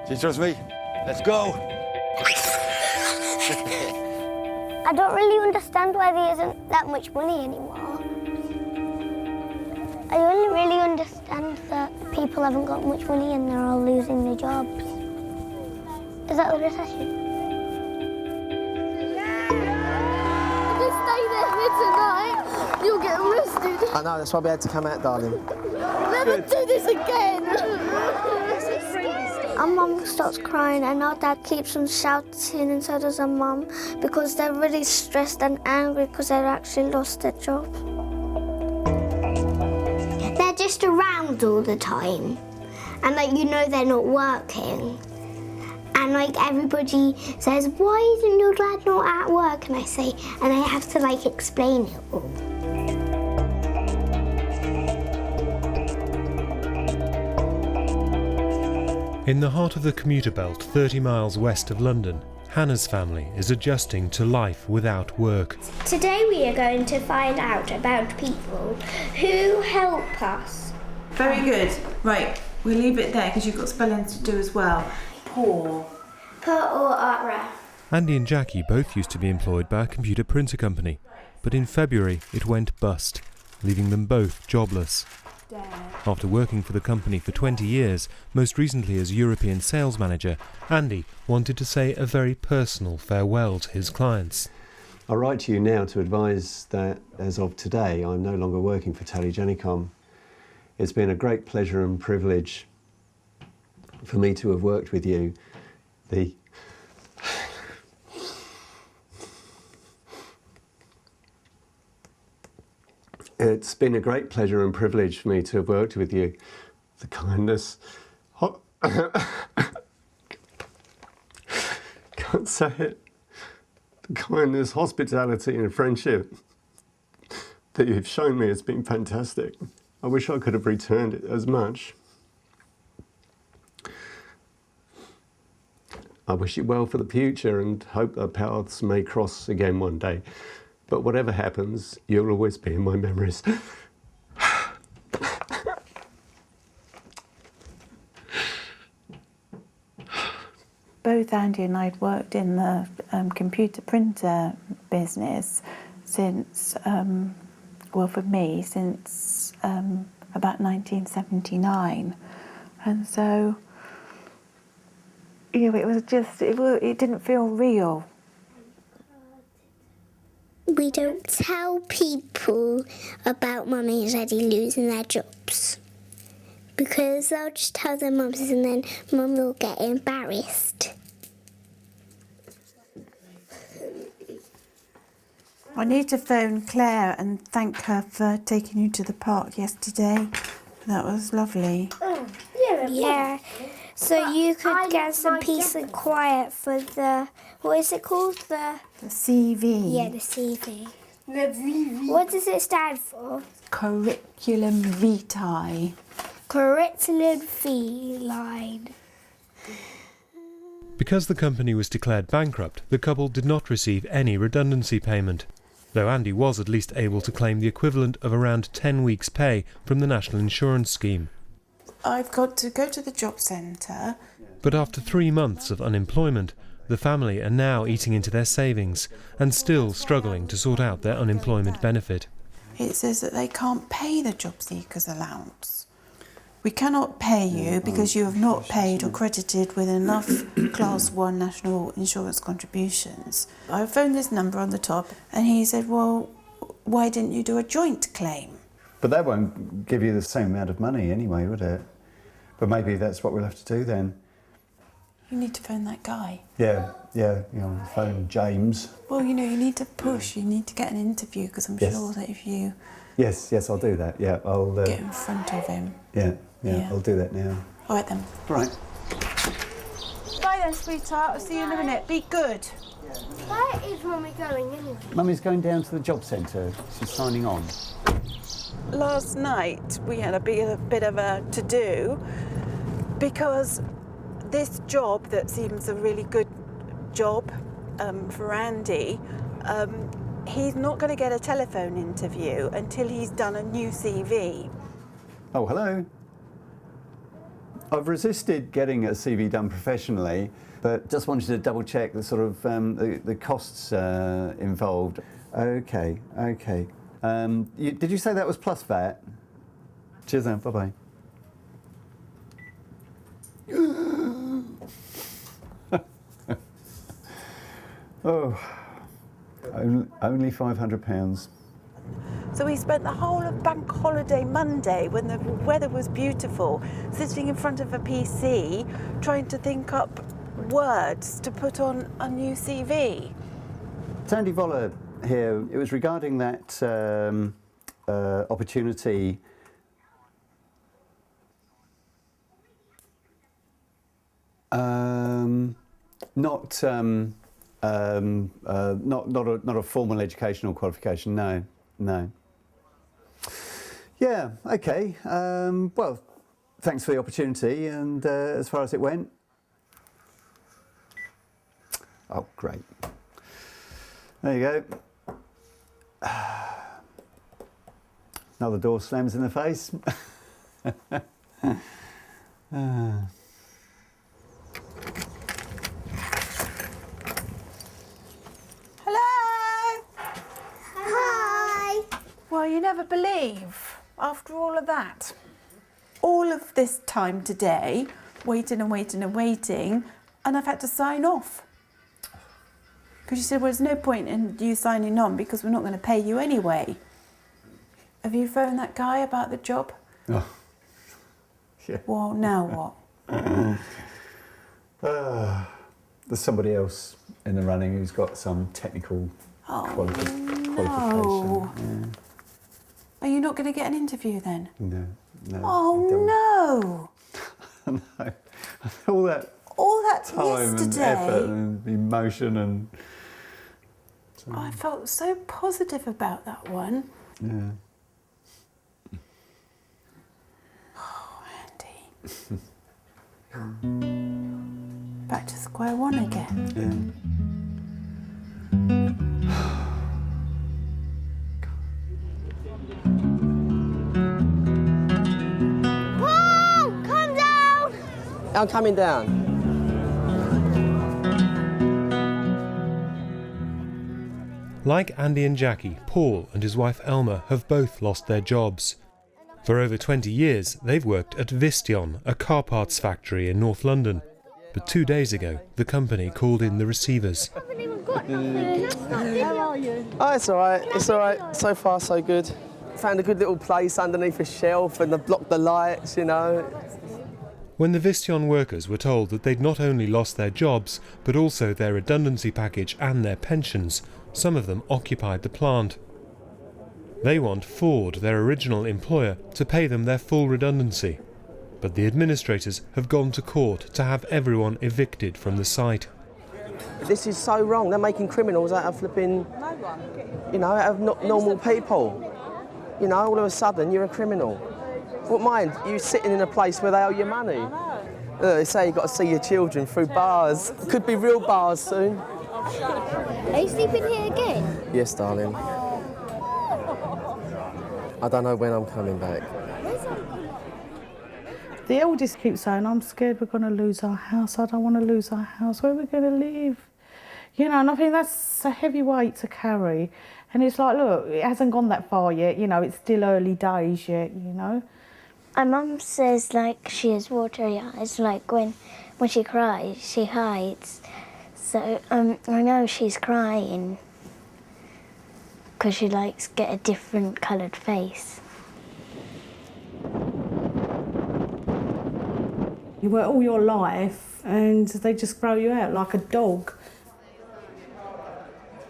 Do you trust me? Let's go. I don't really understand why there isn't that much money anymore. I only really understand that people haven't got much money and they're all losing their jobs. Is that the recession? If you stay there tonight, you'll get arrested. I know, that's why we had to come out, darling. Never do this again. Our mum starts crying and our dad keeps on shouting, and so does our mum, because they're really stressed and angry because they've actually lost their job. They're just around all the time, and they're not working. And everybody says, why isn't your dad not at work? And I say, and I have to explain it all. In the heart of the commuter belt, 30 miles west of London, Hannah's family is adjusting to life without work. Today we are going to find out about people who help us. Very good. Right, we'll leave it there because you've got spellings to do as well. Poor. P-O-R-A. Andy and Jackie both used to be employed by a computer printer company, but in February it went bust, leaving them both jobless. After working for the company for 20 years, most recently as European sales manager, Andy wanted to say a very personal farewell to his clients. I write to you now to advise that, as of today, I'm no longer working for Telegenicom. It's been a great pleasure and privilege for me to have worked with you. It's been a great pleasure and privilege for me to have worked with you. The kindness... can't say it. The kindness, hospitality and friendship that you've shown me has been fantastic. I wish I could have returned it as much. I wish you well for the future and hope our paths may cross again one day. But whatever happens, you'll always be in my memories. Both Andy and I had worked in the computer printer business since, for me, since about 1979. And so, it was just, it didn't feel real. We don't tell people about Mummy and Daddy losing their jobs, because they'll just tell their mums and then Mum will get embarrassed. I need to phone Claire and thank her for taking you to the park yesterday. That was lovely. Yeah. So you could get some peace and quiet for the, what is it called? The CV. Yeah, the CV. What does it stand for? Curriculum vitae. Curriculum vitae. Because the company was declared bankrupt, the couple did not receive any redundancy payment, though Andy was at least able to claim the equivalent of around 10 weeks' pay from the National Insurance Scheme. I've got to go to the job centre. But after 3 months of unemployment, the family are now eating into their savings and still struggling to sort out their unemployment benefit. It says that they can't pay the job seekers allowance. We cannot pay you because you have not paid or credited with enough Class 1 National Insurance contributions. I phoned this number on the top and he said, well, why didn't you do a joint claim? But that won't give you the same amount of money anyway, would it? But maybe that's what we'll have to do then. You need to phone that guy. Yeah, phone James. Well, you need to push, you need to get an interview, because I'm sure that if you... Yes, I'll do that, yeah. I'll get in front of him. Yeah, I'll do that now. All right then. All right. Bye then, sweetheart. I'll see you in a minute. Be good. Where is Mummy going anyway? Mummy's going down to the job centre. She's signing on. Last night we had a bit of a to-do because this job that seems a really good job for Andy, he's not going to get a telephone interview until he's done a new CV. Oh, hello. I've resisted getting a CV done professionally, but just wanted to double check the sort of the costs involved. Okay. Did you say that was plus VAT? Cheers then, bye-bye. Oh, only £500. So we spent the whole of Bank Holiday Monday, when the weather was beautiful, sitting in front of a PC, trying to think up words to put on a new CV. Sandy Voller here. It was regarding that opportunity. Not a formal educational qualification. No. Yeah. Okay. Well, thanks for the opportunity. And as far as it went. Oh, great. There you go. Another door slams in the face. Hello? Hi. Well, you never believe, after all of that, all of this time today, waiting, and I've had to sign off. Because you said, well, there's no point in you signing on because we're not going to pay you anyway. Have you phoned that guy about the job? Oh. Yeah. Well, now what? There's somebody else in the running who's got some technical qualification. Yeah. Are you not going to get an interview then? No. Oh, no. No. All that time yesterday. and effort and emotion and... I felt so positive about that one. Yeah. Oh, Andy. Back to square one again. Paul, come down. I'm coming down. Like Andy and Jackie, Paul and his wife Elma have both lost their jobs. For over 20 years, they've worked at Vistion, a car parts factory in North London. But 2 days ago, the company called in the receivers. How are you? Oh, it's all right. So far, so good. Found a good little place underneath a shelf and they've blocked the lights, you know. When the Vistion workers were told that they'd not only lost their jobs, but also their redundancy package and their pensions, some of them occupied the plant. They want Ford, their original employer, to pay them their full redundancy. But the administrators have gone to court to have everyone evicted from the site. This is so wrong. They're making criminals out of flipping, out of normal people. All of a sudden you're a criminal. What mind? You're sitting in a place where they owe you money. They say you've got to see your children through bars. Could be real bars soon. Are you sleeping here again? Yes, darling. I don't know when I'm coming back. The eldest keeps saying, I'm scared we're going to lose our house. I don't want to lose our house. Where are we going to live? And I think that's a heavy weight to carry. And it's like, look, it hasn't gone that far yet. It's still early days yet, My mum says, she has watery eyes. When she cries, she hides. So I know she's crying because she likes get a different coloured face. You work all your life and they just grow you out like a dog.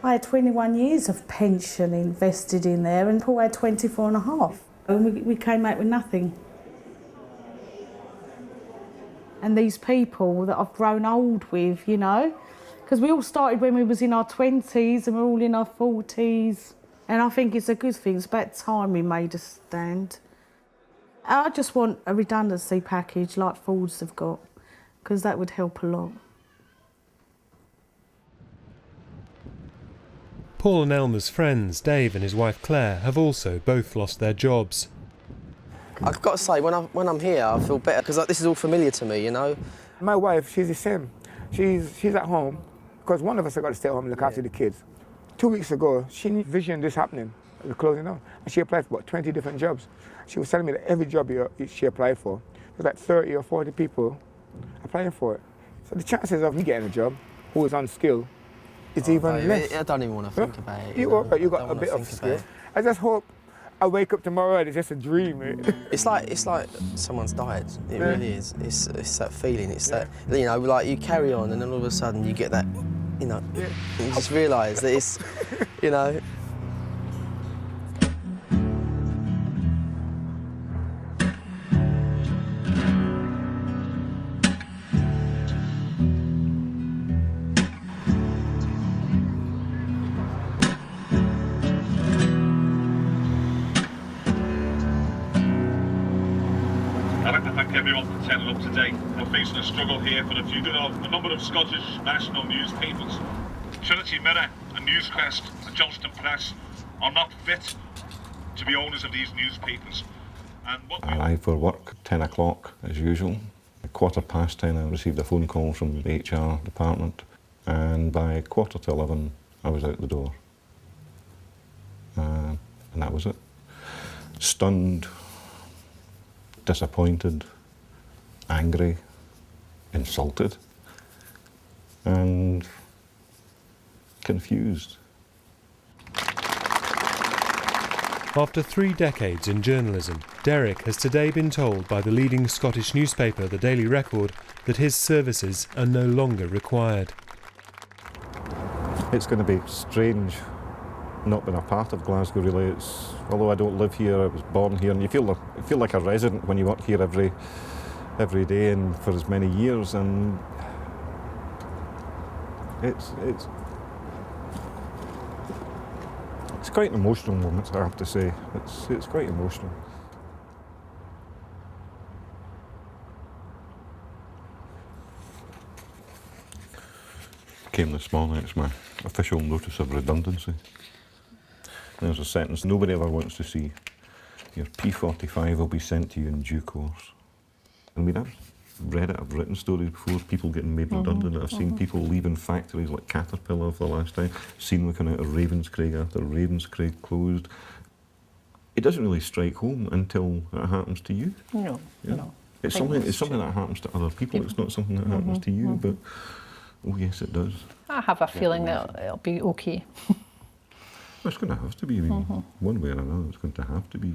I had 21 years of pension invested in there and Paul had 24 and a half. And we came out with nothing. And these people that I've grown old with, because we all started when we was in our 20s and we're all in our 40s. And I think it's a good thing. It's about time we made a stand. I just want a redundancy package like Ford's have got, because that would help a lot. Paul and Elma's friends, Dave and his wife Claire, have also both lost their jobs. I've got to say, when I'm here, I feel better because this is all familiar to me, you know. My wife, she's the same. She's at home because one of us has got to stay at home and look after the kids. 2 weeks ago, she envisioned this happening, the closing down, and she applied for about 20 different jobs. She was telling me that every job she applied for, there's like 30 or 40 people applying for it. So the chances of me getting a job who is unskilled is even less. I don't even want to think about it. You got a bit of skill. I just hope I wake up tomorrow and it's just a dream. It's like someone's died. It really is. It's that feeling. It's that, you know, like you carry on and then all of a sudden you get that, you know, you just realise that it's, you know. I'd like to thank everyone for turning up today. We're facing a struggle here for the future of a number of Scottish national newspapers. Trinity Mirror and Newsquest and Johnston Press are not fit to be owners of these newspapers. And what I arrived for work at 10 o'clock as usual. At 10:15 I received a phone call from the HR department, and by 11:15 I was out the door. And that was it. Stunned, disappointed, angry, insulted, and confused. After 3 decades in journalism, Derek has today been told by the leading Scottish newspaper, the Daily Record, that his services are no longer required. It's going to be strange not being a part of Glasgow, really. Although I don't live here, I was born here, and you feel like a resident when you work here every day and for as many years, and it's quite an emotional moment, I have to say. It's quite emotional. Came this morning, it's my official notice of redundancy. There's a sentence nobody ever wants to see. Your P45 will be sent to you in due course. I mean, I've read it, I've written stories before, people getting made redundant. I've seen people leaving factories like Caterpillar for the last time, seen them coming out of Ravenscraig after Ravenscraig closed. It doesn't really strike home until it happens to you. No, yeah. no. It's something that happens to other people. It's not something that happens to you, but oh yes, it does. I have a feeling that it'll be okay. It's going to have to be. I mean, one way or another, it's going to have to be.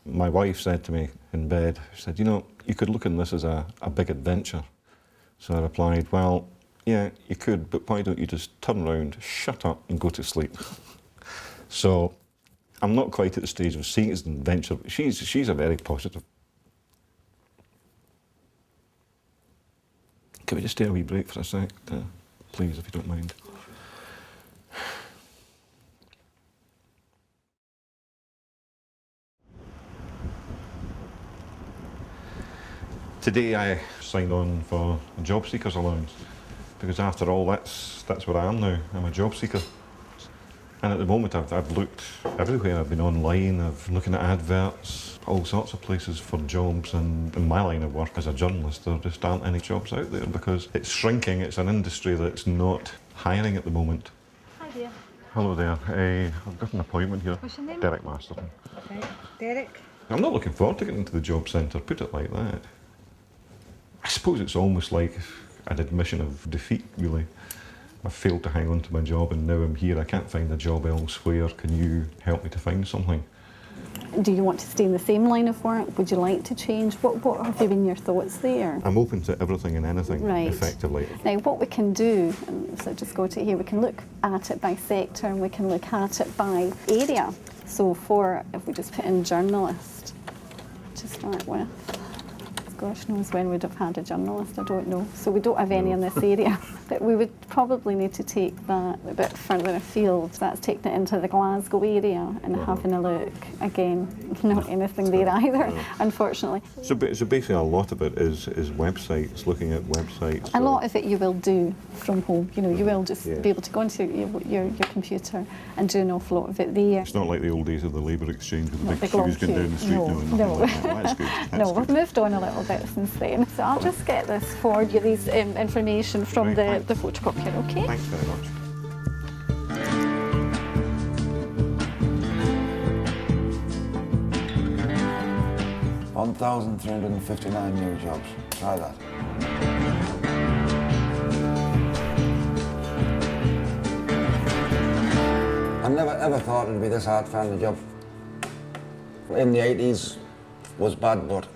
My wife said to me in bed, she said, you know, you could look on this as a big adventure. So I replied, well, yeah, you could, but why don't you just turn around, shut up and go to sleep? So I'm not quite at the stage of seeing it as an adventure, but she's a very positive. Can we just take a wee break for a sec, please, if you don't mind? Today I signed on for a job seeker's allowance, because after all, that's where I am now. I'm a job seeker. And at the moment I've looked everywhere. I've been online, I've been looking at adverts, all sorts of places for jobs, and in my line of work as a journalist there just aren't any jobs out there because it's shrinking. It's an industry that's not hiring at the moment. Hi dear. Hello there. I've got an appointment here. What's your name? Derek Masterton. Okay, Derek. I'm not looking forward to getting into the job centre, put it like that. I suppose it's almost like an admission of defeat, really. I've failed to hang on to my job and now I'm here. I can't find a job elsewhere. Can you help me to find something? Do you want to stay in the same line of work? Would you like to change? What have been your thoughts there? I'm open to everything and anything, right. Effectively. Now, what we can do, so just go to here, we can look at it by sector and we can look at it by area. So if we just put in journalist, to start with. Gosh knows when we'd have had a journalist, I don't know. So we don't have any in this area. But we would probably need to take that a bit further afield. That's taking it into the Glasgow area and having a look. Again, not anything there either, unfortunately. So basically a lot of it is websites, looking at websites. A lot of it you will do from home. You know, you will just be able to go into your computer and do an awful lot of it there. It's not like the old days of the labour exchange with the big long queues going down the street. No. Like that. That's good. That's No, good. we've moved on a little bit since then. So I'll just get this for you, these information from the photocopier, okay? Thanks very much. $1,359 new jobs. Try that. I never ever thought it'd be this hard to find a job. In the 80s was bad, but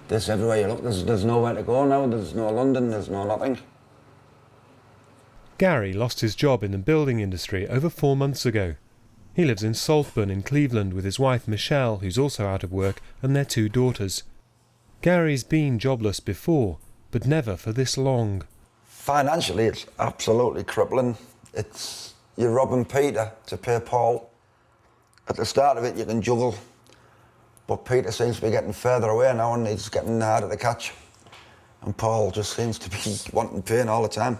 this everywhere you look, there's nowhere to go now. There's no London, there's no nothing. Gary lost his job in the building industry over 4 months ago. He lives in Saltburn in Cleveland with his wife Michelle, who's also out of work, and their 2 daughters. Gary's been jobless before, but never for this long. Financially, it's absolutely crippling. You're robbing Peter to pay Paul. At the start of it, you can juggle, but Peter seems to be getting further away now and he's getting harder to catch. And Paul just seems to be wanting pain all the time.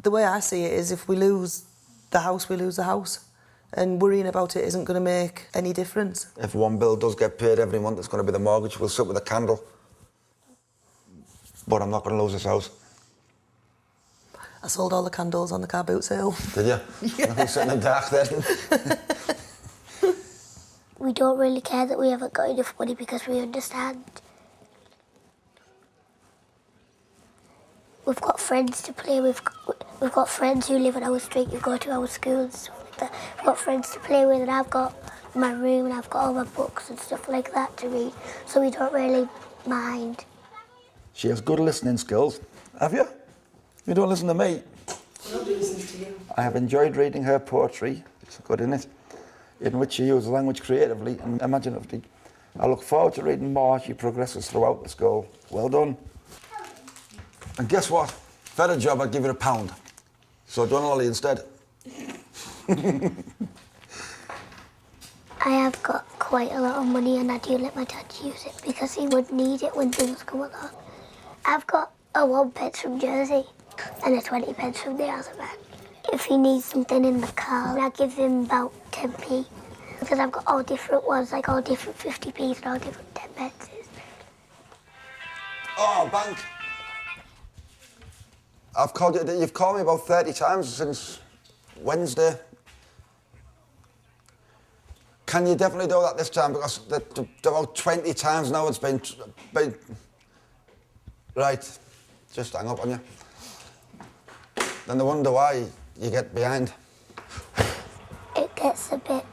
The way I see it is if we lose the house, we lose the house. And worrying about it isn't going to make any difference. If one bill does get paid every month, it's going to be the mortgage. We'll sit with a candle. But I'm not going to lose this house. I sold all the candles on the car boot sale. Did you? Yeah. Nothing sitting in the dark then. We don't really care that we haven't got enough money because we understand. We've got friends to play with. We've got friends who live on our street who go to our school and stuff like that. We've got friends to play with, and I've got my room and I've got all my books and stuff like that to read, so we don't really mind. She has good listening skills. Have you? You don't listen to me. Nobody listens to you. I have enjoyed reading her poetry. It's good, isn't it? In which she uses language creatively and imaginatively. I look forward to reading more as she progresses throughout the school. Well done. And guess what? If I had a job, I'd give you £1. So John Ollie instead. I have got quite a lot of money and I do let my dad use it because he would need it when things come along. I've got a 1p from Jersey and a 20p from the other man. If he needs something in the car, I give him about 10p because I've got all different ones, like all different 50p's and all different 10p. Oh, bank. I've called you. You've called me about 30 times since Wednesday. Can you definitely do that this time? Because about 20 times now it's been... Right, just hang up on you. Then they wonder why you get behind. It gets a bit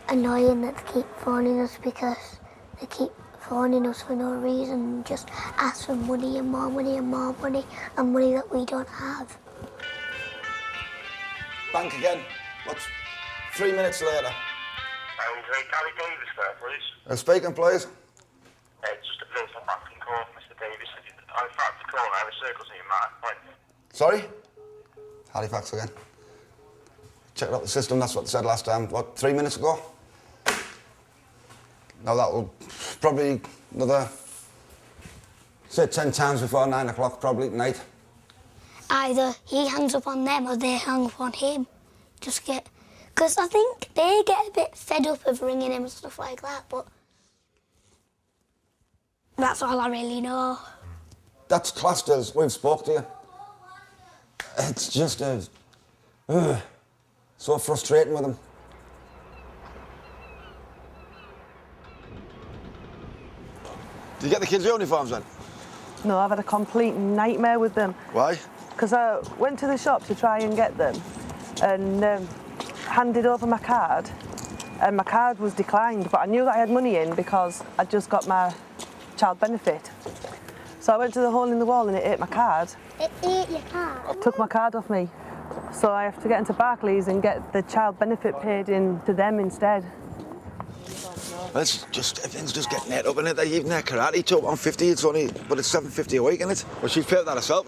annoying that they keep phoning us because they keep phoning us for no reason, just ask for money and more money and more money and money that we don't have. Bank again. What's 3 minutes later? Gary Davis there, please. Speaking, please. It's just a personal banking call, Mr. Davis. I'm about to call now, the circle's in your mind. Right. Sorry? Halifax again. Checked out the system, that's what they said last time. What, 3 minutes ago? Now that will probably another, say 10 times before 9 o'clock, probably tonight. Either he hangs up on them or they hang up on him. Because I think they get a bit fed up of ringing him and stuff like that, but that's all I really know. That's classed as we've spoke to you. It's just so frustrating with them. Did you get the kids' uniforms then? No, I've had a complete nightmare with them. Why? Because I went to the shop to try and get them and handed over my card, and my card was declined, but I knew that I had money in because I'd just got my child benefit. So I went to the hole in the wall and it ate my card. It ate your card? It took my card off me. So I have to get into Barclays and get the child benefit paid in to them instead. It's just, everything's just getting ate up in it. Even their karate took £150, it's only, but it's £7.50 a week, isn't it? Well, she's paid that herself,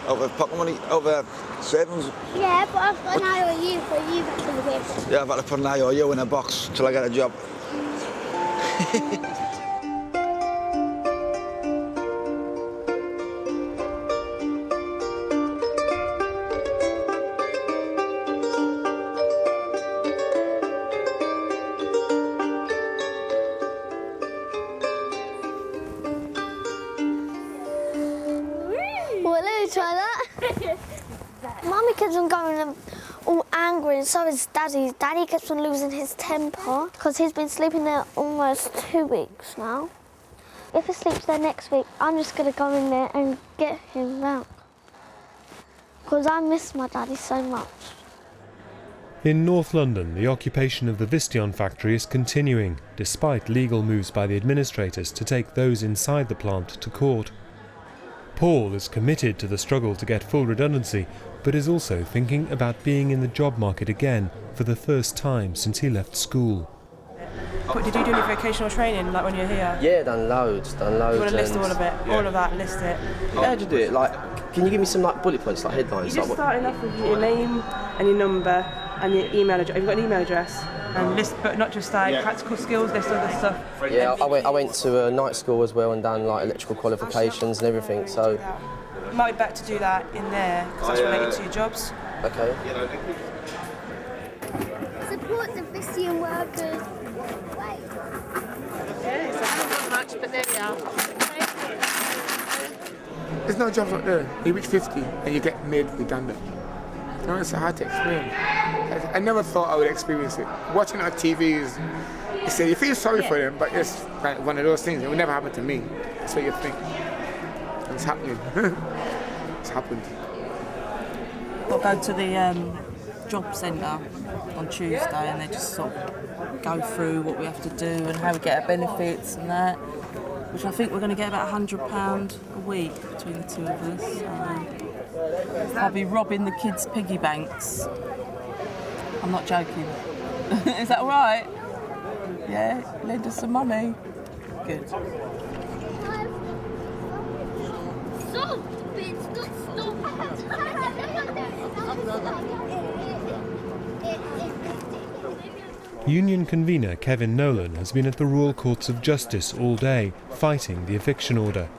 Out of pocket money, out of savings. Yeah, but I've got an IOU for you back in the paper. Yeah, I've had to put an IOU in a box till I get a job. Well, let me try that. Mummy keeps on going all angry, and so is Daddy. Daddy keeps on losing his temper because he's been sleeping there almost 2 weeks now. If he sleeps there next week, I'm just going to go in there and get him back because I miss my daddy so much. In North London, the occupation of the Vistion factory is continuing, despite legal moves by the administrators to take those inside the plant to court. Paul is committed to the struggle to get full redundancy, but is also thinking about being in the job market again for the first time since he left school. But did you do any vocational training, like when you're here? Yeah, done loads. You want to list all of it? Yeah. All of that, list it. How'd you do it? Like, can you give me some like bullet points, like headlines? You just starting off with your name and your number and your email address. Have you got an email address? And list, but not just like practical skills, list other stuff. Yeah, I went to a night school as well and done like electrical qualifications and everything. So it might be better to do that in there because that's related to your jobs. Okay. Support the Vistion workers. Yeah, it's not much, but there we are. There's no jobs out there. You reach 50 and you get made redundant. You know, it's hard to explain. I never thought I would experience it. Watching it on TV is, you feel sorry for them, but it's like one of those things. It would never happen to me. That's what you think. And it's happening. It's happened. We'll go to the job centre on Tuesday and they just sort of go through what we have to do and how we get our benefits and that, which I think we're going to get about £100 a week between the two of us. I'll be robbing the kids' piggy banks. I'm not joking. Is that all right? Yeah, lend us some money. Good. Stop! Stop! Union convener Kevin Nolan has been at the Royal Courts of Justice all day, fighting the eviction order.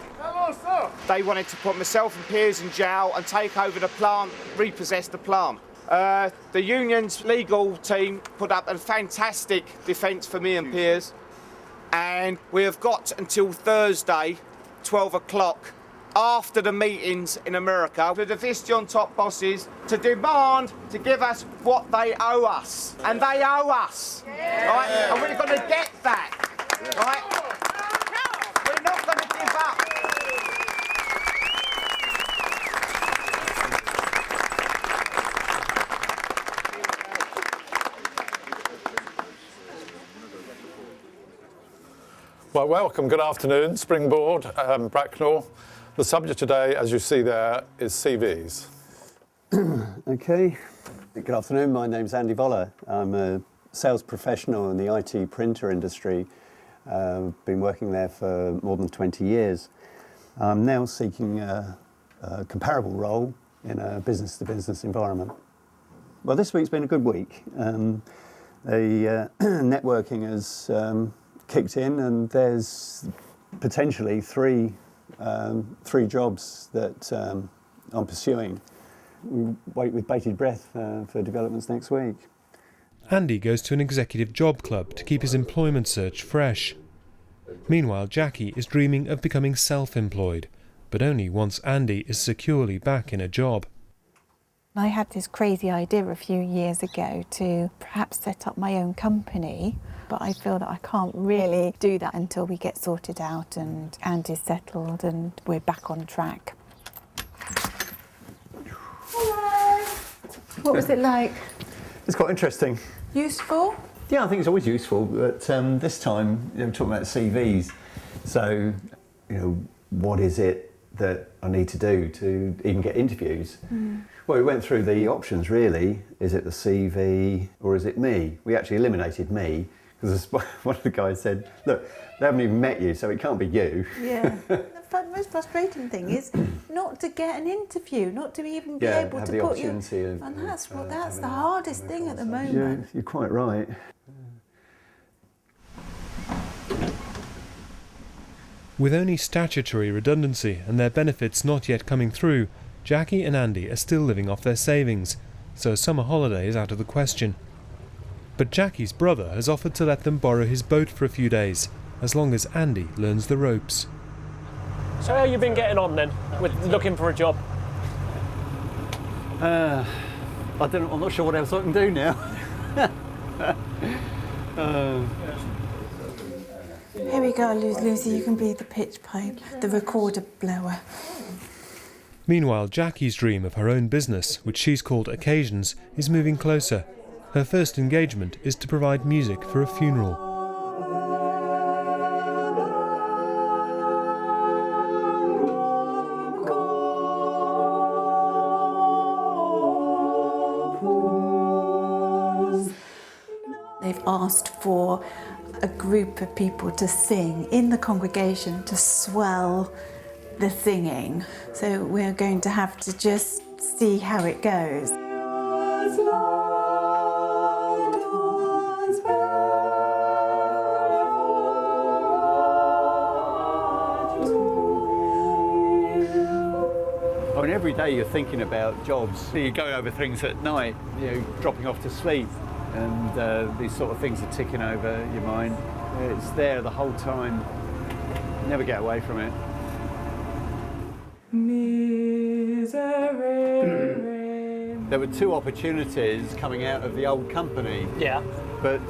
They wanted to put myself and Piers in jail and take over the plant, repossess the plant. The union's legal team put up a fantastic defence for me and Piers, and we have got until Thursday, 12 o'clock, after the meetings in America, for the Vistion top bosses to demand to give us what they owe us. And they owe us, right? And we're going to get that, right? We're not going to give up. Well, welcome, good afternoon, Springboard, Bracknell. The subject today, as you see there, is CVs. Okay, good afternoon, my name's Andy Voller. I'm a sales professional in the IT printer industry. Been working there for more than 20 years. I'm now seeking a comparable role in a business-to-business environment. Well, this week's been a good week. The networking has kicked in, and there's potentially three jobs that I'm pursuing. We wait with bated breath for developments next week. Andy goes to an executive job club to keep his employment search fresh. Meanwhile, Jackie is dreaming of becoming self-employed, but only once Andy is securely back in a job. I had this crazy idea a few years ago to perhaps set up my own company, but I feel that I can't really do that until we get sorted out and Andy's settled and we're back on track. Hello. What was it like? It's quite interesting. Useful? Yeah, I think it's always useful, but this time, we're talking about CVs. So, what is it that I need to do to even get interviews? Well, we went through the options really. Is it the CV or is it me? We actually eliminated me Because one of the guys said, look, they haven't even met you, so it can't be you. Yeah. The most frustrating thing is not to get an interview, not to even be able have to the put you... opportunity of, and that's the hardest thing at the moment. Yeah, you're quite right. With only statutory redundancy and their benefits not yet coming through, Jackie and Andy are still living off their savings, so a summer holiday is out of the question. But Jackie's brother has offered to let them borrow his boat for a few days, as long as Andy learns the ropes. So how you been getting on then, with looking for a job? I'm not sure what else I can do now. Here we go, Lucy, you can be the pitch pipe, the recorder blower. Meanwhile, Jackie's dream of her own business, which she's called Occasions, is moving closer. Her first engagement is to provide music for a funeral. They've asked for a group of people to sing in the congregation to swell the singing. So we're going to have to just see how it goes. I mean, every day you're thinking about jobs. You go over things at night, dropping off to sleep, and these sort of things are ticking over your mind. It's there the whole time. You never get away from it. There were 2 opportunities coming out of the old company. Yeah. But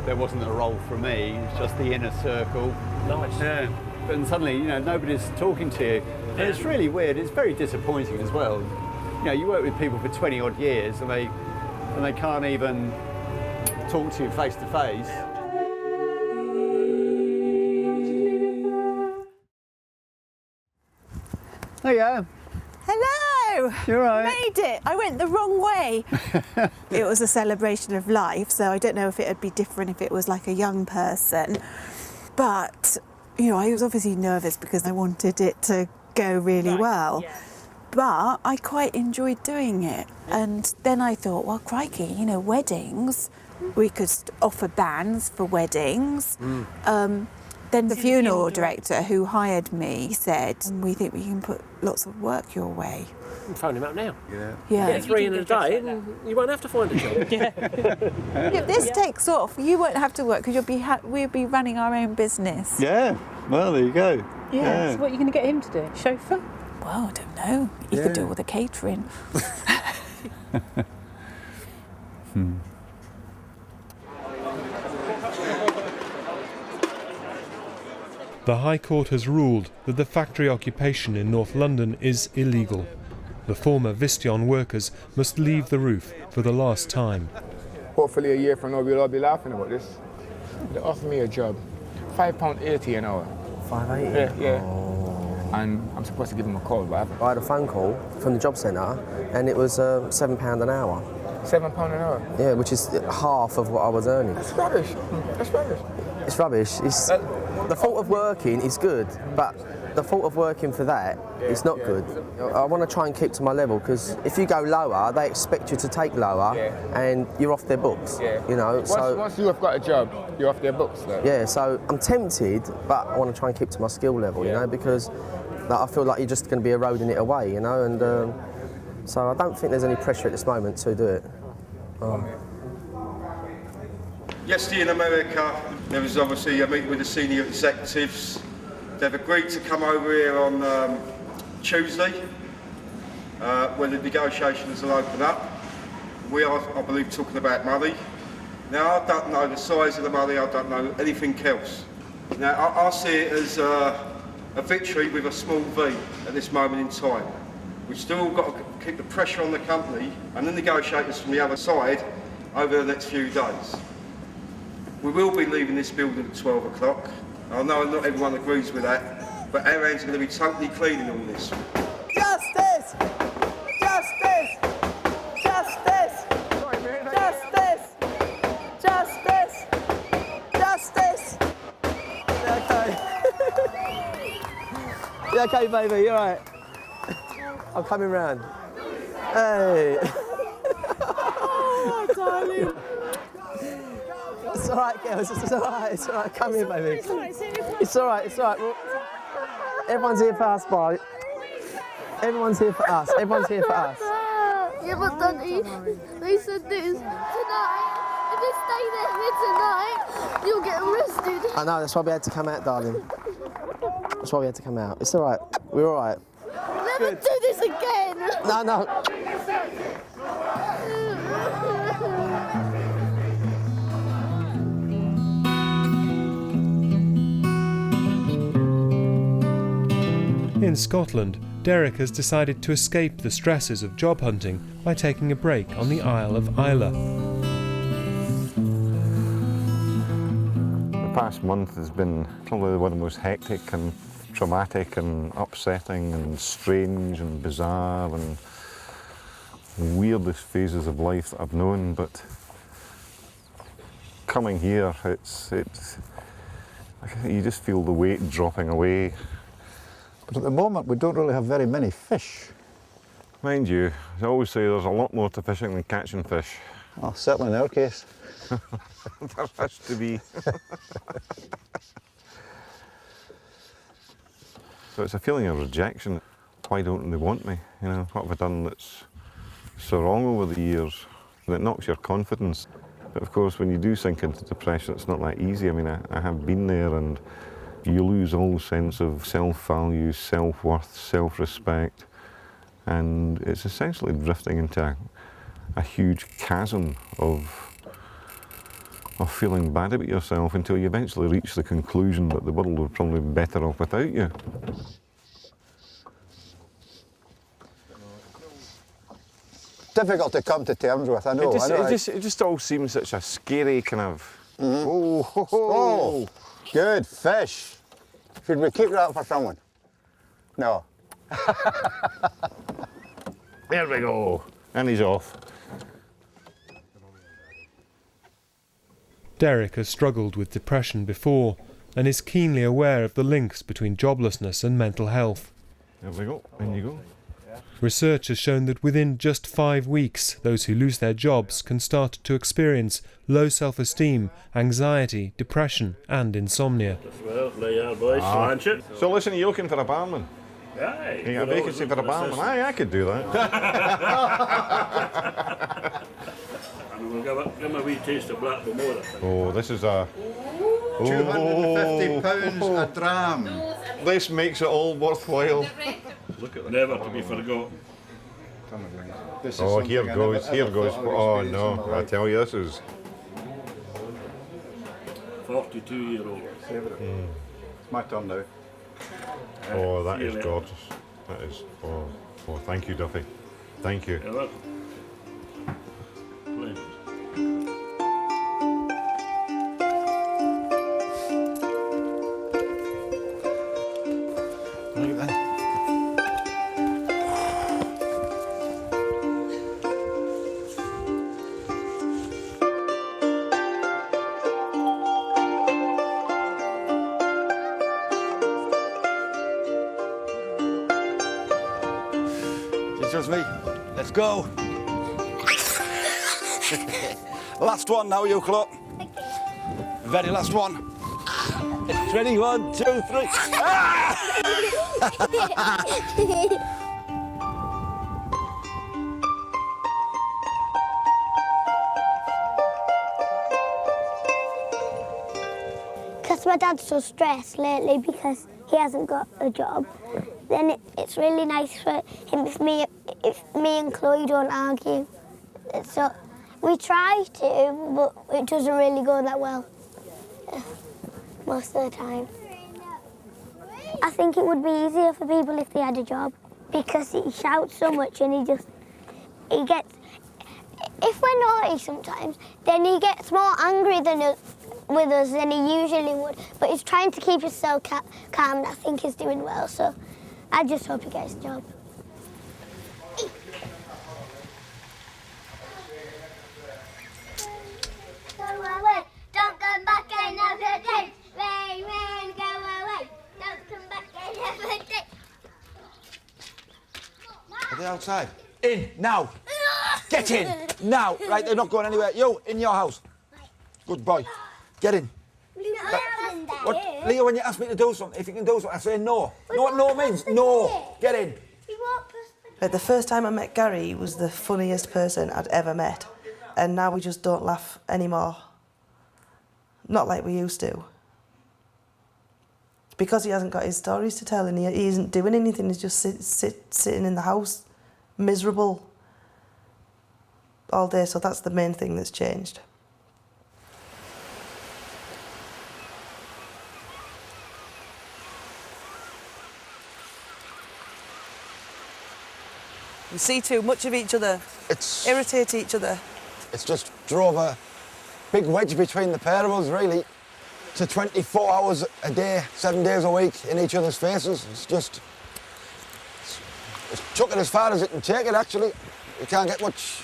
there wasn't a role for me. It's just the inner circle. Nice. Yeah. And suddenly, nobody's talking to you. And it's really weird. It's very disappointing as well. You work with people for 20 odd years and they can't even talk to you face to face. Oh yeah. Hello! You're right. Made it! I went the wrong way. It was a celebration of life, so I don't know if it would be different if it was like a young person. But, I was obviously nervous because I wanted it to go really well. Yeah. But I quite enjoyed doing it. And then I thought, well, crikey, weddings, we could offer bands for weddings. Then the funeral director who hired me said, we think we can put lots of work your way. I'm phoning him up now. Yeah. Get 3 in a day and you won't have to find a job. If this takes off, you won't have to work because we'll be running our own business. Yeah, well, there you go. Yeah. So what are you going to get him to do? Chauffeur? Well, I don't know. He could do all the catering. The High Court has ruled that the factory occupation in North London is illegal. The former Vistion workers must leave the roof for the last time. Hopefully a year from now we'll all be laughing about this. They offered me a job, £5.80 an hour. £5.80? Yeah. And I'm supposed to give them a call, but I had a phone call from the job centre and it was £7 an hour. £7 an hour? Yeah, which is half of what I was earning. That's rubbish. That's rubbish. It's rubbish. The thought of working is good, but the thought of working for that is not good. I want to try and keep to my level because if you go lower, they expect you to take lower and you're off their books. Once you have got a job, you're off their books. Though. Yeah, so I'm tempted, but I want to try and keep to my skill level, because I feel like you're just going to be eroding it away, and so I don't think there's any pressure at this moment to do it. Yesterday in America, there was obviously a meeting with the senior executives. They've agreed to come over here on Tuesday, when the negotiations will open up. We are, I believe, talking about money. Now, I don't know the size of the money, I don't know anything else. Now, I see it as a victory with a small v at this moment in time. We've still got to keep the pressure on the company and the negotiators from the other side over the next few days. We will be leaving this building at 12 o'clock. I know not everyone agrees with that, but our hands are going to be totally clean in all this. Justice! Justice! Justice! Justice! Justice! You okay, baby? You all right? I'm coming round. Hey. Oh, darling. It's all right, girls. It's all right. It's all right. Come here, baby. It's all right. It's all right. Well, everyone's here for us, boy. Everyone's here for us. Everyone's here for us. Yeah, but Daddy, they said this tonight. If you stay there here tonight, you'll get arrested. I know. That's why we had to come out, darling. That's why we had to come out. It's all right. We're all right. Never do this again. No, no. In Scotland, Derek has decided to escape the stresses of job hunting by taking a break on the Isle of Islay. The past month has been probably one of the most hectic and traumatic and upsetting and strange and bizarre and weirdest phases of life that I've known, but coming here, it's you just feel the weight dropping away. But at the moment, we don't really have very many fish. Mind you, I always say there's a lot more to fishing than catching fish. Oh, certainly in our case. There has to be. So it's a feeling of rejection. Why don't they want me? You know, what have I done that's so wrong over the years? And it knocks your confidence. But of course, when you do sink into depression, it's not that easy. I mean, I have been there, and you lose all sense of self-value, self-worth, self-respect, and it's essentially drifting into a huge chasm of feeling bad about yourself until you eventually reach the conclusion that the world would probably be better off without you. Difficult to come to terms with, I know. It just all seems such a scary kind of... Oh, ho, ho. Oh, good fish. Should we keep that for someone? No. There we go. And he's off. Derek has struggled with depression before and is keenly aware of the links between joblessness and mental health. There we go. In you go. Research has shown that within just 5 weeks, those who lose their jobs can start to experience low self-esteem, anxiety, depression and insomnia. So listen, are you looking for a barman? Aye. You got a vacancy for a barman? Aye, I could do that. And we'll give him a wee taste of black before. Oh, this is a... £250 a dram. This makes it all worthwhile. Look at that. Never to be forgotten. Oh, here goes, here goes. Oh no, I tell you, this is... 42-year-old. It's my turn now. Oh, that is gorgeous. That is... Oh, thank you, Duffy. Thank you. You're welcome. Please. Look at that. Just me. Let's go. Last one now, you clock. Very last one. Ready? 1, 2, 3. Ah! Because my dad's so stressed lately because he hasn't got a job. Then it's really nice for him if me and Chloe don't argue. So we try to, but it doesn't really go that well most of the time. I think it would be easier for people if they had a job because he shouts so much and he gets, if we're naughty sometimes, then he gets more angry with us than he usually would. But he's trying to keep himself calm and I think he's doing well, so I just hope he gets a job. Go away, don't come back another day. Rain, rain, go away, don't come back another day. they outside? In, now. Get in, now. Right, they're not going anywhere. You, in your house. Good boy. Get in. What, Leo, when you ask me to do something, if you can do something, I say no. Know what no means? No. Get in. But the first time I met Gary, he was the funniest person I'd ever met. And now we just don't laugh anymore. Not like we used to. Because he hasn't got his stories to tell and he isn't doing anything, he's just sitting in the house, miserable all day. So that's the main thing that's changed. We see too much of each other, irritate each other. It's just drove a big wedge between the pair of us, really, to 24 hours a day, 7 days a week in each other's faces. It's just, it's took it as far as it can take it, actually. We can't get much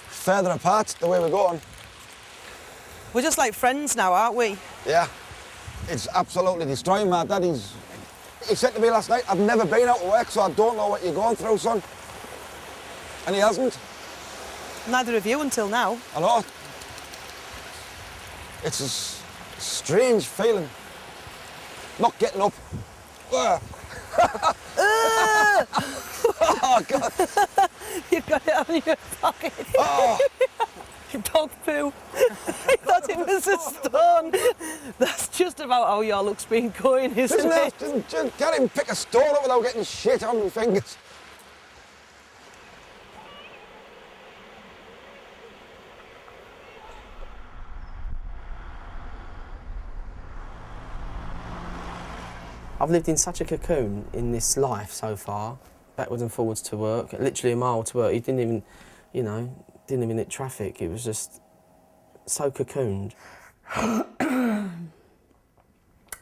further apart the way we're going. We're just like friends now, aren't we? Yeah, it's absolutely destroying my dad. He said to me last night, I've never been out of work, so I don't know what you're going through, son. And he hasn't. Neither of you until now. I know. It's a strange feeling. Not getting up. Oh, God. You've got it on your pocket. Oh. Dog poo. I thought it was a stone. That's just about how your luck's been going, isn't it? Just can't even pick a stone up without getting shit on my fingers. I've lived in such a cocoon in this life so far, backwards and forwards to work, literally a mile to work. He didn't even, you know, didn't even hit traffic. It was just so cocooned. I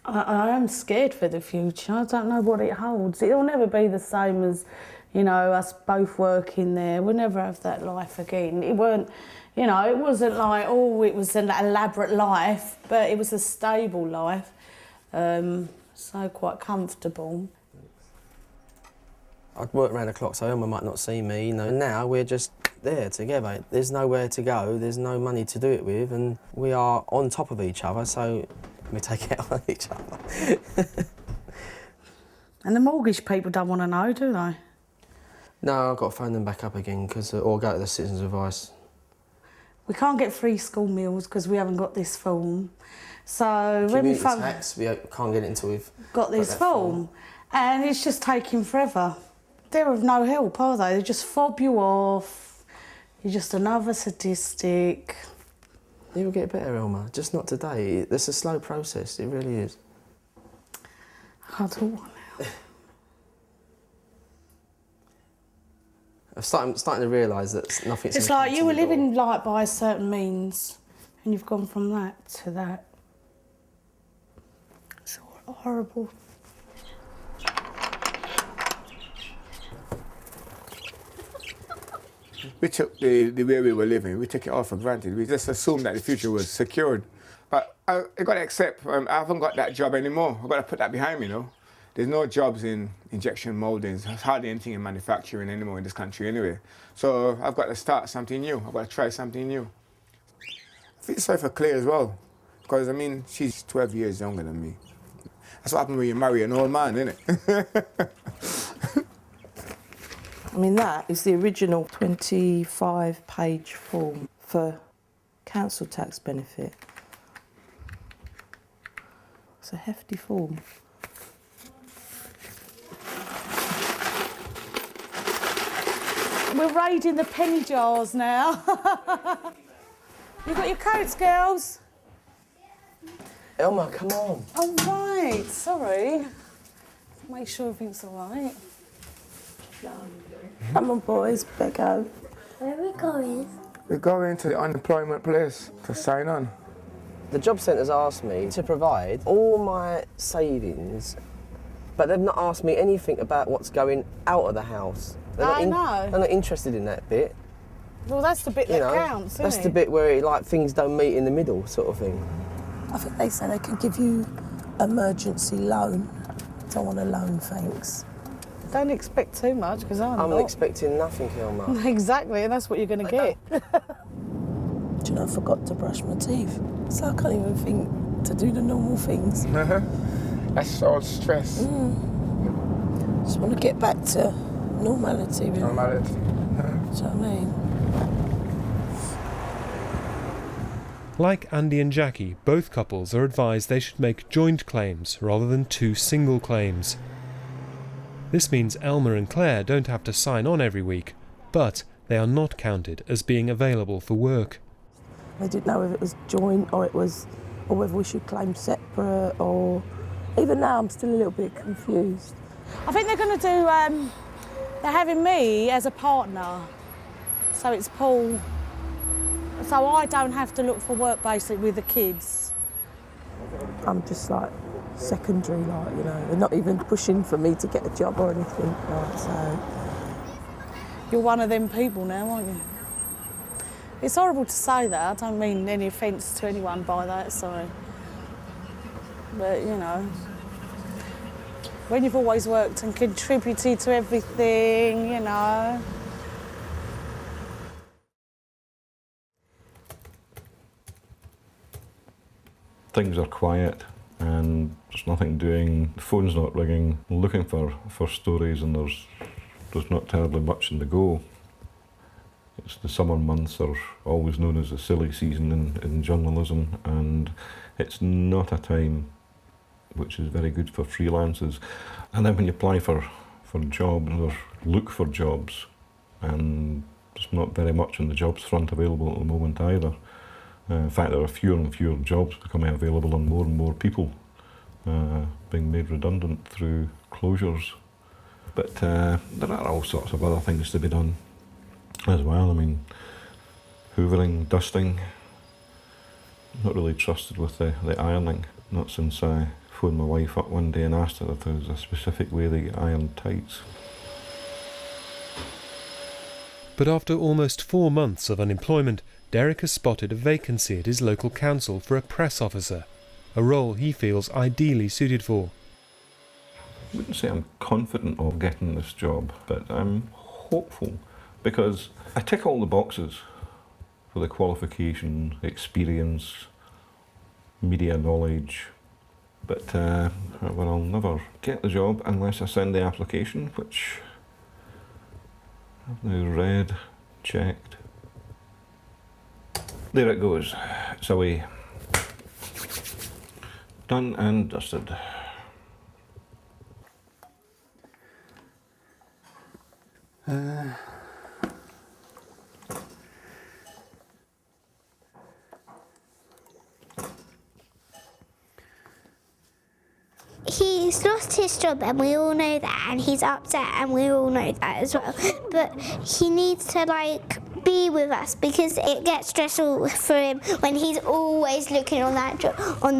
am scared for the future. I don't know what it holds. It'll never be the same as, you know, us both working there. We'll never have that life again. It weren't, you know, it wasn't like, oh, it was an elaborate life, but it was a stable life. So quite comfortable. I'd work round the clock, so Elma might not see me, you know. Now we're just there together. There's nowhere to go, there's no money to do it with, and we are on top of each other, so we take it on each other. And the mortgage people don't want to know, do they? No, I've got to phone them back up again, or go to the Citizens Advice. We can't get free school meals because we haven't got this form. So when we Community tax, we can't get it until we've got this form, and it's just taking forever. They're of no help, are they? They just fob you off. You're just another statistic. It will get better, Elma. Just not today. It's a slow process. It really is. I can't talk now. I'm starting to realise that nothing's. It's like you were living like by certain means, and you've gone from that to that. It's horrible. We took the way we were living, we took it all for granted. We just assumed that the future was secured. But I got to accept, I haven't got that job anymore. I've got to put that behind me, you know. There's no jobs in injection moulding. There's hardly anything in manufacturing anymore in this country anyway. So I've got to start something new. I've got to try something new. I feel sorry for Claire as well, because, I mean, she's 12 years younger than me. That's what happens when you marry an old man, isn't it? I mean, that is the original 25-page form for council tax benefit. It's a hefty form. We're raiding the penny jars now. You got your coats, girls? Elma, come on. Oh, right, sorry. Make sure everything's all right. Come on, boys, better go. Where are we going? We're going to the unemployment place to sign on. The job centre's asked me to provide all my savings, but they've not asked me anything about what's going out of the house. I know. They're not interested in that bit. Well, that's the bit that counts, isn't That's the bit where things don't meet in the middle, sort of thing. I think they say they can give you emergency loan. Don't want a loan, thanks. Don't expect too much, because I'm not not. expecting nothing, Hilma. Exactly, and that's what you're going to get. Do you know, I forgot to brush my teeth, so I can't even think to do the normal things. That's all stress. Just want to get back to normality, really. Normality. Do you know what I mean? Like Andy and Jackie, both couples are advised they should make joint claims rather than 2 single claims. This means Elmer and Claire don't have to sign on every week, but they are not counted as being available for work. They didn't know if it was joint or whether we should claim separate, or even now I'm still a little bit confused. I think they're going to do, they're having me as a partner, so it's Paul. So I don't have to look for work basically with the kids. I'm just like secondary, like, you know, they're not even pushing for me to get a job or anything, like, so. You're one of them people now, aren't you? It's horrible to say that, I don't mean any offence to anyone by that, sorry. But, you know, when you've always worked and contributed to everything, you know. Things are quiet and there's nothing doing, the phone's not ringing, looking for stories, and there's not terribly much in the go. It's the summer months are always known as the silly season in journalism, and it's not a time which is very good for freelancers. And then when you apply for jobs or look for jobs, and there's not very much on the jobs front available at the moment either. In fact, there are fewer and fewer jobs becoming available, and more people being made redundant through closures. But there are all sorts of other things to be done as well. I mean, hoovering, dusting. Not really trusted with the ironing. Not since I phoned my wife up one day and asked her if there was a specific way they ironed tights. But after almost 4 months of unemployment, Derek has spotted a vacancy at his local council for a press officer, a role he feels ideally suited for. I wouldn't say I'm confident of getting this job, but I'm hopeful, because I tick all the boxes for the qualification, experience, media knowledge, but I'll never get the job unless I send the application, which I've now read, checked. There it goes. It's away. Done and dusted. He's lost his job and we all know that, and he's upset and we all know that as well. But he needs to be with us, because it gets stressful for him when he's always looking on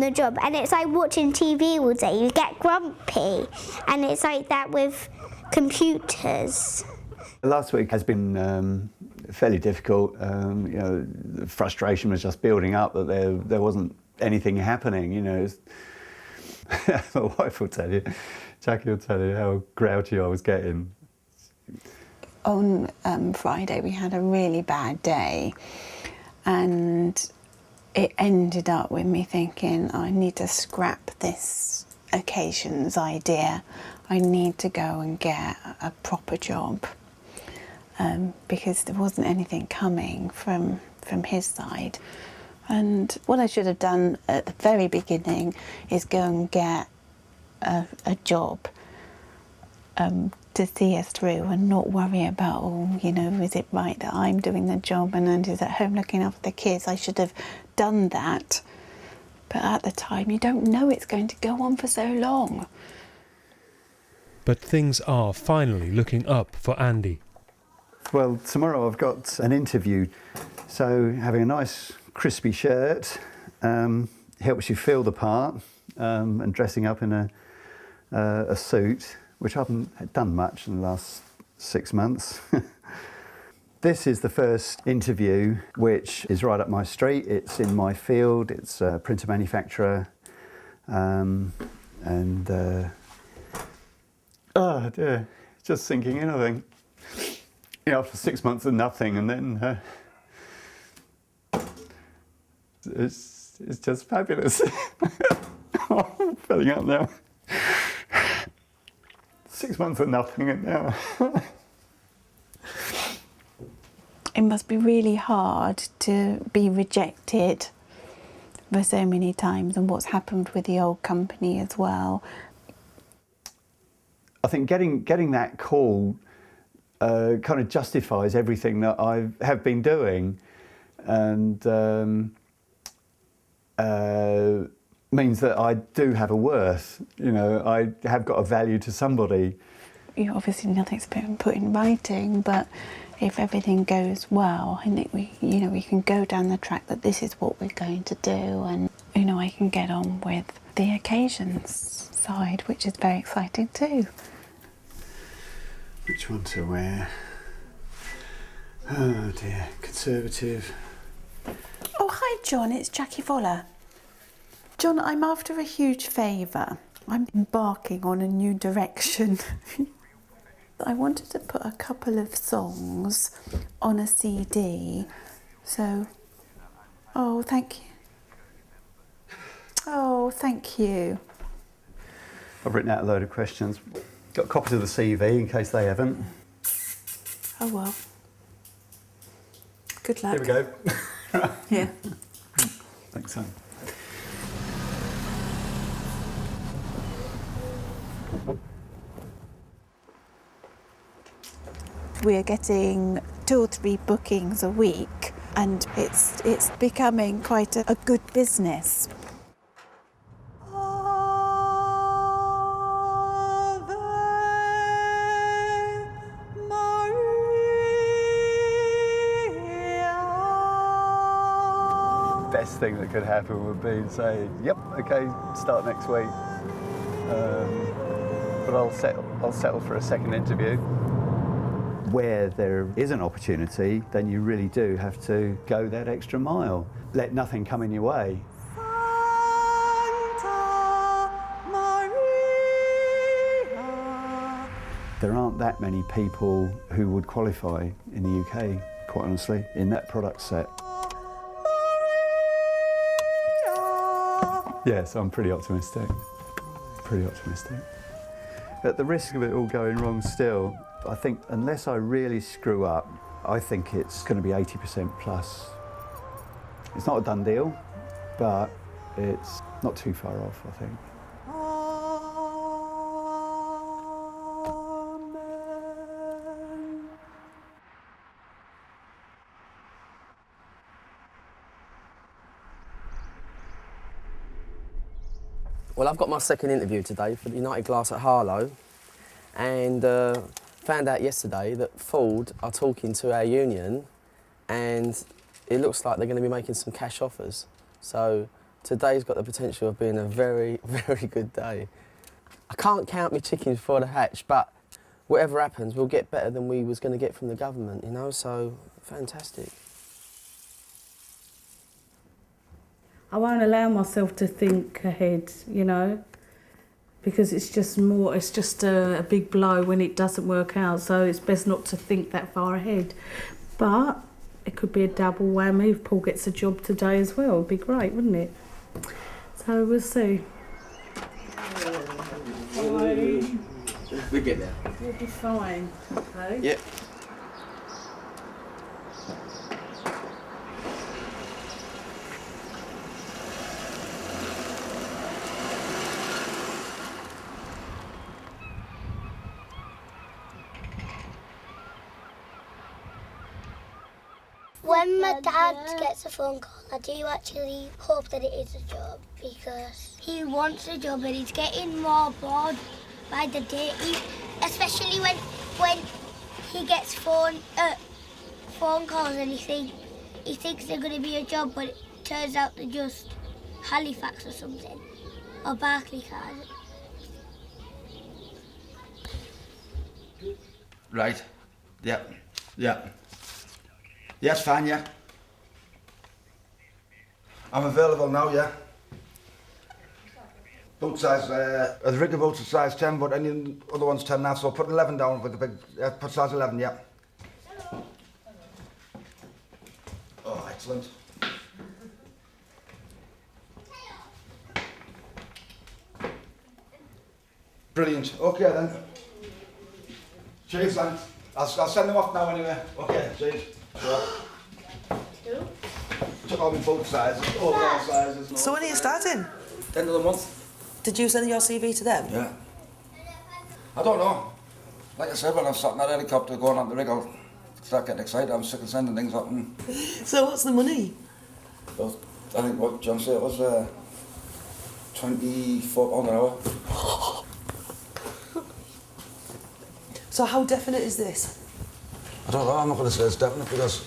the job. And it's like watching TV all day, you get grumpy. And it's like that with computers. Last week has been fairly difficult. You know, the frustration was just building up that there wasn't anything happening, you know. My wife will tell you, Jackie will tell you how grouchy I was getting. On Friday we had a really bad day, and it ended up with me thinking, I need to scrap this occasion's idea. I need to go and get a proper job, because there wasn't anything coming from his side. And what I should have done at the very beginning is go and get a job to see us through, and not worry about, oh, you know, is it right that I'm doing the job and Andy's at home looking after the kids? I should have done that. But at the time, you don't know it's going to go on for so long. But things are finally looking up for Andy. Well, tomorrow I've got an interview, so having a nice crispy shirt helps you feel the part, and dressing up in a suit, which I haven't done much in the last 6 months. This is the first interview, which is right up my street. It's in my field. It's a printer manufacturer, oh dear, just sinking in, I think. You know, after 6 months of nothing, and then it's just fabulous. I'm filling up now. 6 months of nothing, and now. It must be really hard to be rejected for so many times, and what's happened with the old company as well. I think getting that call kind of justifies everything that I have been doing, and means that I do have a worth. You know, I have got a value to somebody. You know, obviously nothing's been put in writing, but if everything goes well, I think we can go down the track that this is what we're going to do, and you know, I can get on with the occasions side, which is very exciting too. Which one to wear? Oh dear, conservative. Oh, hi John, it's Jackie Voller. John, I'm after a huge favour. I'm embarking on a new direction. I wanted to put a couple of songs on a CD, so... Oh, thank you. Oh, thank you. I've written out a load of questions. Got copies of the CV in case they haven't. Oh well. Good luck. Here we go. Yeah. Thanks, son. We're getting 2 or 3 bookings a week, and it's becoming quite a good business. Best thing that could happen would be to say, yep, okay, start next week. But I'll settle for a second interview. Where there is an opportunity, then you really do have to go that extra mile. Let nothing come in your way. There aren't that many people who would qualify in the UK, quite honestly, in that product set. Yes, I'm pretty optimistic. Pretty optimistic. At the risk of it all going wrong still, I think unless I really screw up, I think it's going to be 80% plus. It's not a done deal, but it's not too far off, I think. Well, I've got my second interview today for the United Glass at Harlow, and found out yesterday that Ford are talking to our union, and it looks like they're going to be making some cash offers. So today's got the potential of being a very, very good day. I can't count my chickens before they hatch, but whatever happens, we'll get better than we was going to get from the government, you know, so fantastic. I won't allow myself to think ahead, you know, because it's just a big blow when it doesn't work out, so it's best not to think that far ahead. But it could be a double whammy if Paul gets a job today as well. It'd be great, wouldn't it? So we'll see. We get there. We'll be fine, okay? Yep. When my dad gets a phone call, I do actually hope that it is a job, because he wants a job and he's getting more bored by the day, especially when he gets phone calls and he thinks they're going to be a job, but it turns out they're just Halifax or something, or Barclaycard. Right. Yeah. Yeah. Yes, fine, yeah. I'm available now, yeah. Boot size, the rigger boots are size 10, but any other one's 10 now, so put 11 down with the big, put size 11, yeah. Oh, excellent. Brilliant. Okay then. Cheers, thanks. I'll send them off now anyway. Okay, cheers. Sure. Took all my boot sizes, overall sizes. And So when are you starting? End of the month. Did you send your CV to them? Yeah. I don't know. Like I said, when I'm sat in that helicopter going on the rig, I'll start getting excited. I'm sick of sending things up. And So what's the money? well, I think what John said was £24 an hour. So how definite is this? I don't know, I'm not going to say it's definite because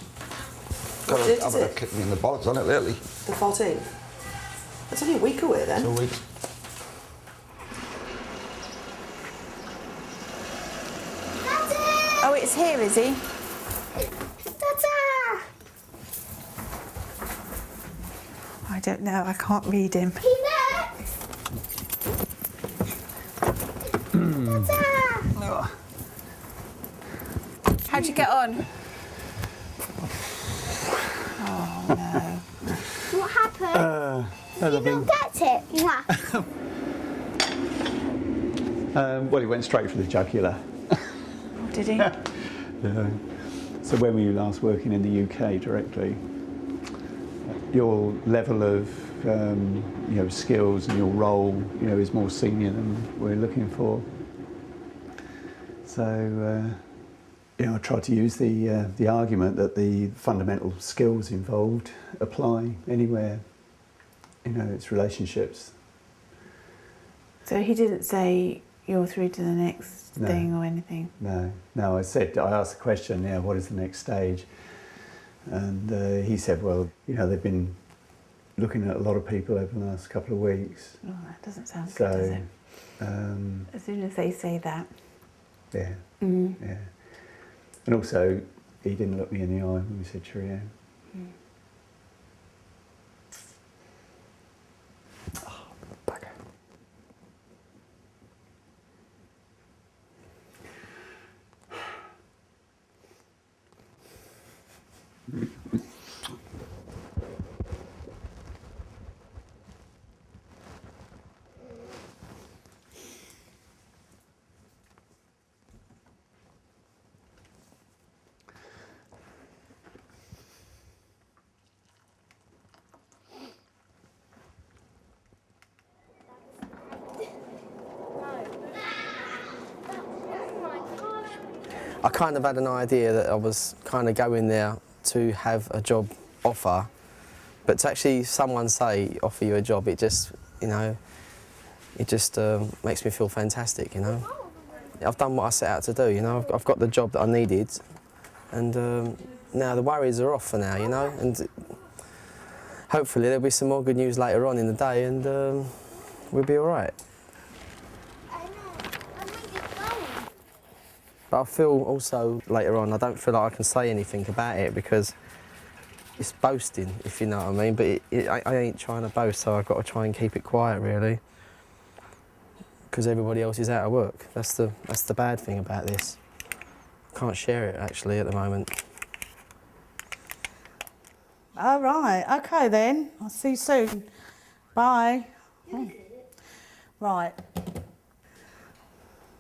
What date is it? kicked me in the bollocks on it lately. The 14th? That's only a week away then. 2 weeks. Oh, it's here, is he? Ta-ta! I don't know, I can't read him. Ta-ta! How'd you get on? Oh, no. What happened? Hello, You don't get it? Mwah. well, he went straight for the jugular. Did he? So when were you last working in the UK directly? Your level of skills and your role, is more senior than we're looking for. So, I try to use the argument that the fundamental skills involved apply anywhere. It's relationships. So he didn't say you're through to the next thing or anything? No, I asked the question, what is the next stage? And he said, well, they've been looking at a lot of people over the last couple of weeks. Oh, that doesn't sound good, does it? As soon as they say that. Yeah, Mm-hmm. yeah. And also, he didn't look me in the eye when we said cheerio. Mm. I kind of had an idea that I was kind of going there to have a job offer, but to actually someone say, offer you a job, it just, makes me feel fantastic, I've done what I set out to do, I've got the job that I needed, and now the worries are off for now, and hopefully there'll be some more good news later on in the day, and we'll be all right. But I feel also later on, I don't feel like I can say anything about it because it's boasting, if you know what I mean. But I ain't trying to boast, so I've got to try and keep it quiet, really, because everybody else is out of work. That's the bad thing about this. Can't share it actually at the moment. All right, okay then. I'll see you soon. Bye. Right.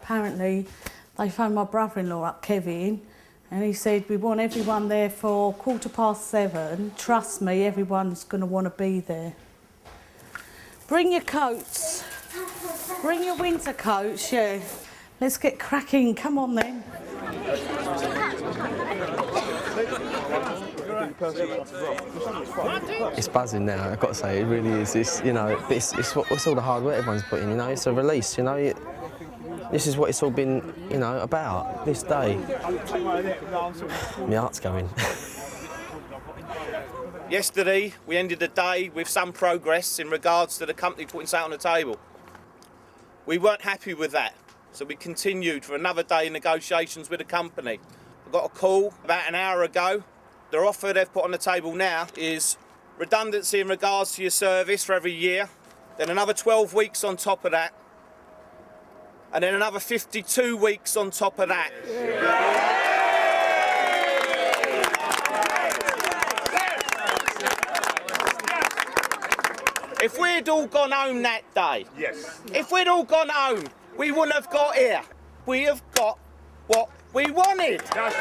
Apparently, they phoned my brother-in-law up, Kevin, and he said, we want everyone there for 7:15. Trust me, everyone's going to want to be there. Bring your coats. Bring your winter coats, yeah. Let's get cracking. Come on then. It's buzzing now, I've got to say, it really is. It's all the hard work everyone's put in, It's a release, This is what it's all been, about, this day. My heart's going. Yesterday, we ended the day with some progress in regards to the company putting something on the table. We weren't happy with that, so we continued for another day in negotiations with the company. I got a call about an hour ago. The offer they've put on the table now is redundancy in regards to your service for every year, then another 12 weeks on top of that, and then another 52 weeks on top of that. If we'd all gone home that day, if we'd all gone home, we wouldn't have got here. We have got what we wanted. Right?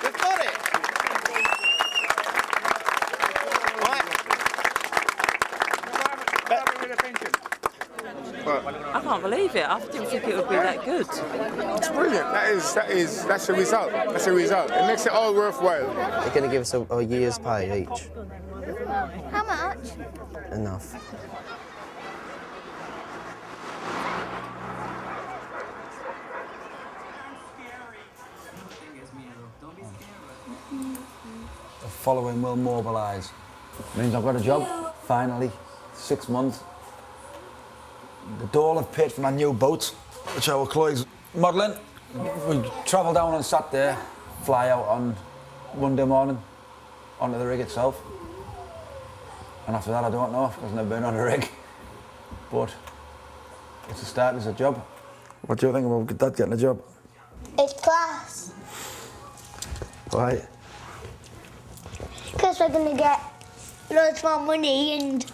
We've got it. I can't believe it. I didn't think it would be that good. It's brilliant. That's a result. That's a result. It makes it all worthwhile. They're going to give us a year's pay each. How much? Enough. The following will mobilise. Means I've got a job, finally, 6 months. The dole have paid for my new boat, which our Chloe's modelling. We travel down on Saturday, fly out on Monday morning, onto the rig itself. And after that I don't know, because I've never been on a rig. But it's a start, it's a job. What do you think about Dad getting a job? It's class. Why? Because we're going to get loads more money and...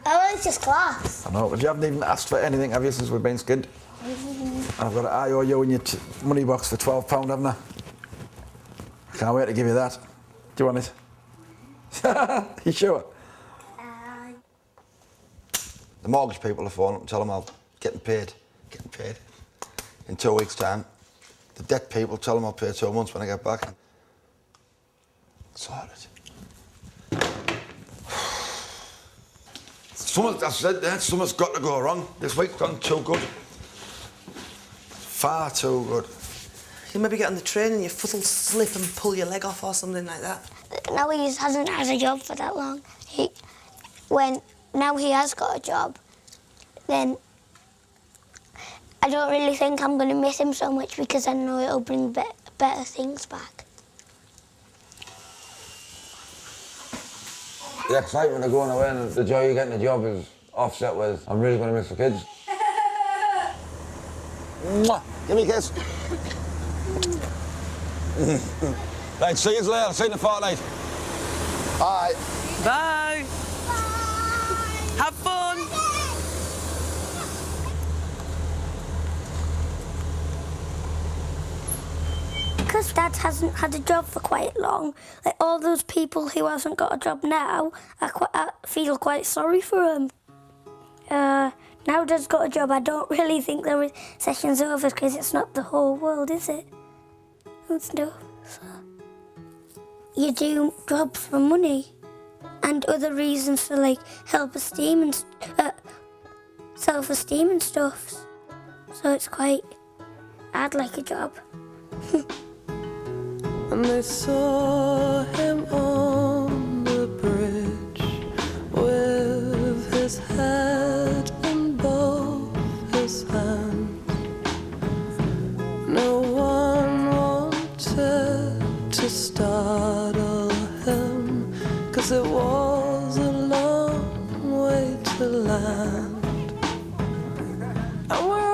Oh, it's just class. I know, but you haven't even asked for anything, have you, since we've been skinned? I've got an IOU in your money box for £12, haven't I? I can't wait to give you that. Do you want it? You sure? The mortgage people are phoning up and tell them I'm getting paid in 2 weeks' time. The debt people tell them I'll pay 2 months when I get back. Sorted. Something's got to go wrong. This week's gone too good. Far too good. You maybe get on the train and your foot will slip and pull your leg off or something like that. Now he hasn't had a job for that long. Now he has got a job, then I don't really think I'm going to miss him so much because I know it'll bring better things back. The excitement of going away and the joy of getting a job is offset with I'm really going to miss the kids. Mwah! Give me a kiss. Right, see you later. See you in a fortnight. Bye. Bye. Have fun. Because Dad hasn't had a job for quite long, like all those people who hasn't got a job now, I feel quite sorry for them. Now Dad's got a job, I don't really think the recession's over because it's not the whole world, is it? It's no. So you do jobs for money and other reasons for like self-esteem and stuff. So it's quite. I'd like a job. And they saw him on the bridge with his head in both his hands. No one wanted to startle him, 'cause it was a long way to land. And we're